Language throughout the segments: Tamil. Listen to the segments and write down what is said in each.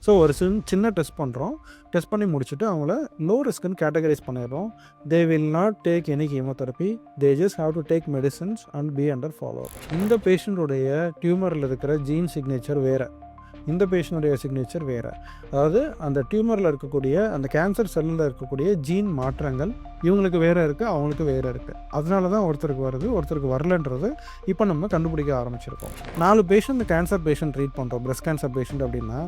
ஸோ ஒரு சின்ன டெஸ்ட் பண்ணுறோம். டெஸ்ட் பண்ணி முடிச்சுட்டு அவங்கள லோ ரிஸ்க்குன்னு கேட்டகரைஸ் பண்ணிடுறோம். They will not take any chemotherapy. They just have to take medicines and be under follow. இந்த பேஷண்ட்டுடைய டியூமரில் இருக்கிற ஜீன் சிக்னேச்சர் வேறு, இந்த பேஷண்ட்டுடைய சிக்னேச்சர் வேறு. அதாவது அந்த டியூமரில் இருக்கக்கூடிய அந்த கேன்சர் செல்லில் இருக்கக்கூடிய ஜீன் மாற்றங்கள் இவங்களுக்கு வேறு இருக்குது, அவங்களுக்கு வேறு இருக்குது. அதனால தான் ஒருத்தருக்கு வருது, ஒருத்தருக்கு வரலன்றது இப்போ நம்ம கண்டுபிடிக்க ஆரம்பிச்சிருக்கோம். 4 பேஷண்ட் கேன்சர் பேஷண்ட் ட்ரீட் பண்ணுறோம். பிரஸ்ட் கேன்சர் பேஷண்ட் அப்படின்னா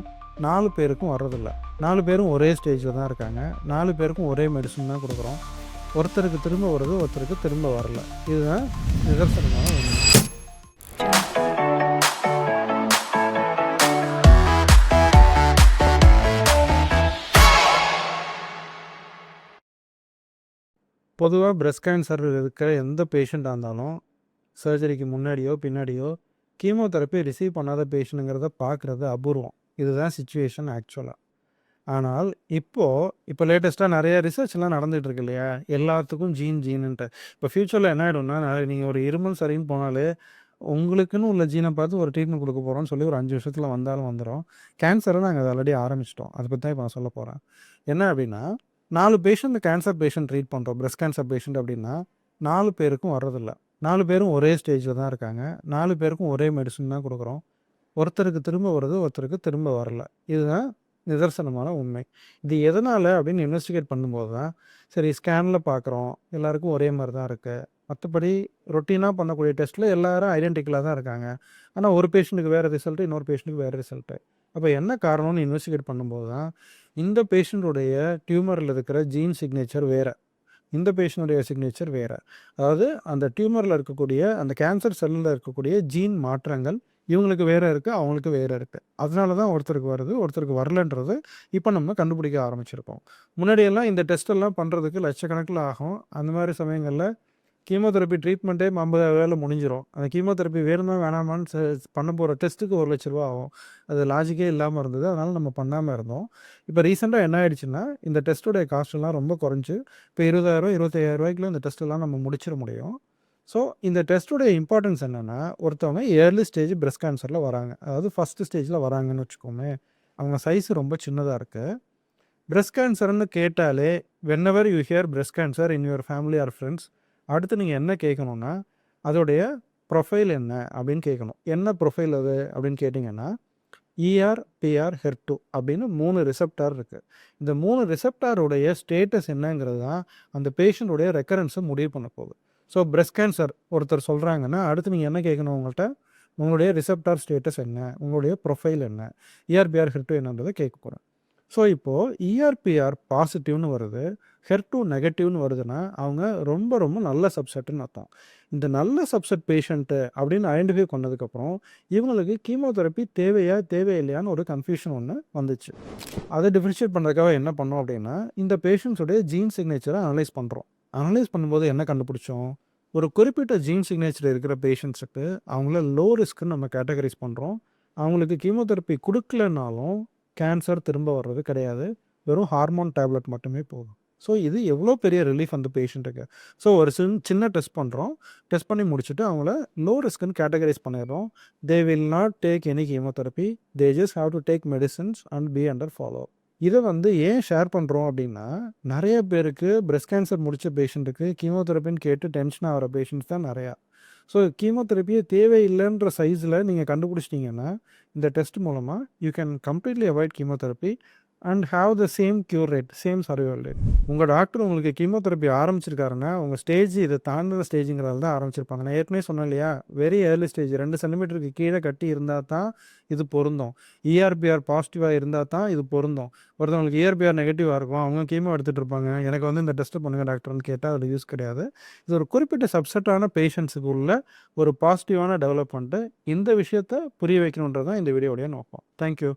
4 பேருக்கும் வர்றதில்ல. 4 பேரும் ஒரே ஸ்டேஜில் தான் இருக்காங்க. 4 பேருக்கும் ஒரே மெடிசன் தான் கொடுக்குறோம். ஒருத்தருக்கு திரும்ப வருது, ஒருத்தருக்கு திரும்ப வரல. இதுதான் நிதர்சனமான உண்மை. பொதுவாக பிரஸ்ட் கேன்சர் இருக்கிற எந்த பேஷண்ட்டாக இருந்தாலும் சர்ஜரிக்கு முன்னாடியோ பின்னாடியோ கீமோதெரப்பி ரிசீவ் பண்ணாத பேஷண்ட்டுங்கிறத பார்க்குறது அபூர்வம். இதுதான் சிச்சுவேஷன் ஆக்சுவலாக. ஆனால் இப்போ லேட்டஸ்ட்டாக நிறைய ரிசர்ச்லாம் நடந்துகிட்டு இருக்கு இல்லையா, எல்லாத்துக்கும் ஜீனுன்ட்டு. இப்போ ஃப்யூச்சரில் என்ன ஆகிடும்னா, நீங்கள் ஒரு இருமல் சரின்னு போனாலே உங்களுக்குன்னு உள்ள ஜீனை பார்த்து ஒரு ட்ரீட்மெண்ட் கொடுக்க போகிறோம்னு சொல்லி ஒரு 5 வருஷத்தில் வந்தாலும் வந்துடும். கேன்சரை நாங்கள் அதை ஆல்ரெடி ஆரம்பிச்சிட்டோம். அதை பற்றி தான் இப்போ நான் சொல்ல போகிறேன். என்ன அப்படின்னா, 4 பேஷண்ட் கேன்சர் பேஷண்ட் ட்ரீட் பண்ணுறோம். பிரஸ்ட் கேன்சர் பேஷண்ட் அப்படின்னா 4 பேருக்கும் வர்றதில்ல. 4 பேரும் ஒரே ஸ்டேஜில் தான் இருக்காங்க. 4 பேருக்கும் ஒரே மெடிசன் தான் கொடுக்குறோம். ஒருத்தருக்கு திரும்ப வருது, ஒருத்தருக்கு திரும்ப வரல. இதுதான் நிதர்சனமான உண்மை. இது எதனால் அப்படின்னு இன்வெஸ்டிகேட் பண்ணும்போது தான் சரி ஸ்கேனில் பார்க்குறோம், எல்லாருக்கும் ஒரே மாதிரி தான் இருக்குது. மற்றபடி ரொட்டீனாக பண்ணக்கூடிய டெஸ்ட்டில் எல்லாரும் ஐடென்டிக்கலாக தான் இருக்காங்க. ஆனால் ஒரு பேஷண்ட்டுக்கு வேறு ரிசல்ட்டு, இன்னொரு பேஷண்ட்டுக்கு வேறு ரிசல்ட்டு. அப்போ என்ன காரணம்னு இன்வெஸ்டிகேட் பண்ணும்போது தான் இந்த பேஷண்ட்டுடைய டியூமரில் இருக்கிற ஜீன் சிக்னேச்சர் வேறு, இந்த பேஷண்ட்டுடைய சிக்னேச்சர் வேறு. அதாவது அந்த டியூமரில் இருக்கக்கூடிய அந்த கேன்சர் செல்லில் இருக்கக்கூடிய ஜீன் மாற்றங்கள் இவங்களுக்கு வேறு இருக்குது, அவங்களுக்கு வேறு இருக்குது. அதனால தான் ஒருத்தருக்கு வருது, ஒருத்தருக்கு வரலன்றது இப்போ நம்ம கண்டுபிடிக்க ஆரம்பிச்சிருக்கோம். முன்னாடியெல்லாம் இந்த டெஸ்ட்டெல்லாம் பண்ணுறதுக்கு லட்சக்கணக்கில் ஆகும். அந்த மாதிரி சமயங்களில் கீமோதெரப்பி ட்ரீட்மெண்ட்டே 50,000 முடிஞ்சிடும். அந்த கீமோதெரப்பி வேணுமா வேணாமான்னு பண்ண போகிற டெஸ்ட்டுக்கு 1 லட்ச ரூபா ஆகும். அது லாஜிக்கே இல்லாமல் இருந்தது. அதனால் நம்ம பண்ணாமல் இருந்தோம். இப்போ ரீசெண்டாக என்ன ஆகிடுச்சுன்னா, இந்த டெஸ்ட்டுடைய காஸ்ட்டெல்லாம் ரொம்ப குறைஞ்சி இப்போ 20,000 25,000 இந்த டெஸ்ட்டெல்லாம் நம்ம முடிச்சிட முடியும். ஸோ இந்த டெஸ்ட்டுடைய இம்பார்ட்டன்ஸ் என்னென்னா, ஒருத்தவங்க ஏர்லி ஸ்டேஜ் பிரஸ்ட் கேன்சரில் வராங்க, அதாவது ஃபஸ்ட்டு ஸ்டேஜில் வராங்கன்னு வச்சுக்கோமே, அவங்க சைஸு ரொம்ப சின்னதாக இருக்குது. பிரஸ்ட் கேன்சர்னு கேட்டாலே whenever you hear breast cancer in your family or friends, அடுத்து நீங்கள் என்ன கேட்கணுன்னா, அதோடைய ப்ரொஃபைல் என்ன அப்படின்னு கேட்கணும். என்ன ப்ரொஃபைல் அது அப்படின்னு கேட்டிங்கன்னா, ER, PR, HER2 அப்படின்னு 3 ரிசெப்டார் இருக்குது. இந்த 3 ரிசெப்டாருடைய ஸ்டேட்டஸ் என்னங்கிறது தான் அந்த பேஷண்ட்டுடைய ரெக்கரன்ஸை முடிவு பண்ண போகுது. ஸோ பிரஸ்ட் கேன்சர் ஒருத்தர் சொல்கிறாங்கன்னா, அடுத்து நீங்கள் என்ன கேட்கணும் உங்கள்கிட்ட, உங்களுடைய ரிசெப்டார் ஸ்டேட்டஸ் என்ன, உங்களுடைய ப்ரொஃபைல் என்ன, ER, PR, HER2 என்னன்றதை கேட்க போகிறேன். ஸோ இப்போது ER, PR பாசிட்டிவ்னு வருது, HER2 நெகட்டிவ்னு வருதுன்னா அவங்க ரொம்ப ரொம்ப நல்ல சப்செட்டுன்னு அர்த்தம். இந்த நல்ல சப்செட் பேஷண்ட்டு அப்படின்னு ஐடென்டிஃபை பண்ணதுக்கப்புறம் இவங்களுக்கு கீமோதெரப்பி தேவையா தேவையில்லையான்னு ஒரு கன்ஃபியூஷன் ஒன்று வந்துச்சு. அதை டிஃப்ரென்ஷியேட் பண்ணுறதுக்காக என்ன பண்ணோம் அப்படின்னா, இந்த பேஷண்ட்ஸுடைய ஜீன் சிக்னேச்சரை அனலைஸ் பண்ணுறோம். அனலைஸ் பண்ணும்போது என்ன கண்டுபிடிச்சோம், ஒரு குறிப்பிட்ட ஜீன் சிக்னேச்சர் இருக்கிற பேஷண்ட்ஸுக்கு அவங்கள லோ ரிஸ்க்குன்னு நம்ம கேட்டகரைஸ் பண்ணுறோம். அவங்களுக்கு கீமோதெரப்பி கொடுக்கலனாலும் கேன்சர் திரும்ப வர்றது கிடையாது, வெறும் ஹார்மோன் டேப்லெட் மட்டுமே போதும். ஸோ இது எவ்வளோ பெரிய ரிலீஃப் அந்த பேஷண்ட்டுக்கு. ஸோ ஒரு சின்ன டெஸ்ட் பண்ணுறோம். டெஸ்ட் பண்ணி முடிச்சுட்டு அவங்கள லோ ரிஸ்க்குன்னு கேட்டகரைஸ் பண்ணிடுறோம். They will not take any chemotherapy. They just have to take medicines and be under follow. இதை ஏன் ஷேர் பண்ணுறோம் அப்படின்னா, நிறைய பேருக்கு பிரஸ்ட் கேன்சர் முடித்த பேஷண்ட்டுக்கு கீமோதெரப்பின்னு கேட்டு டென்ஷன் ஆகிற பேஷண்ட்ஸ் தான் நிறையா. ஸோ கீமோதெரப்பியே தேவையில்லைன்ற சைஸில் நீங்கள் கண்டுபிடிச்சிட்டிங்கன்னா, இந்த டெஸ்ட் மூலமாக you can completely avoid chemotherapy and have the same cure rate, same survival rate. உங்கள் டாக்டர் உங்களுக்கு கீமோதெரப்பி ஆரம்பிச்சிருக்காருன்னா உங்கள் ஸ்டேஜ் இதை தாண்டின ஸ்டேஜுங்கிறதால தான் ஆரம்பிச்சிருப்பாங்க. நான் ஏற்கனவே சொன்னேன் இல்லையா, வெரி ஏர்லி ஸ்டேஜ் 2 சென்டிமீட்டருக்கு கீழே கட்டி இருந்தால் தான் இது பொருந்தும். ER, PR பாசிட்டிவாக இருந்தால் தான் இது பொருந்தும். ஒருத்தவங்களுக்கு ER, PR நெகட்டிவாக இருக்கும், அவங்க கீமோ எடுத்துகிட்டு இருப்பாங்க, எனக்கு இந்த டெஸ்ட்டு பண்ணுங்கள் டாக்டர்னு கேட்டால் அது யூஸ் கிடையாது. இது ஒரு குறிப்பிட்ட சப்செட்டான பேஷண்ட்ஸுக்கு உள்ள ஒரு பாசிட்டிவான டெவலப்மெண்ட்டு. இந்த விஷயத்தை புரிய வைக்கணுன்றது தான் இந்த வீடியோடைய நோக்கம். தேங்க்யூ.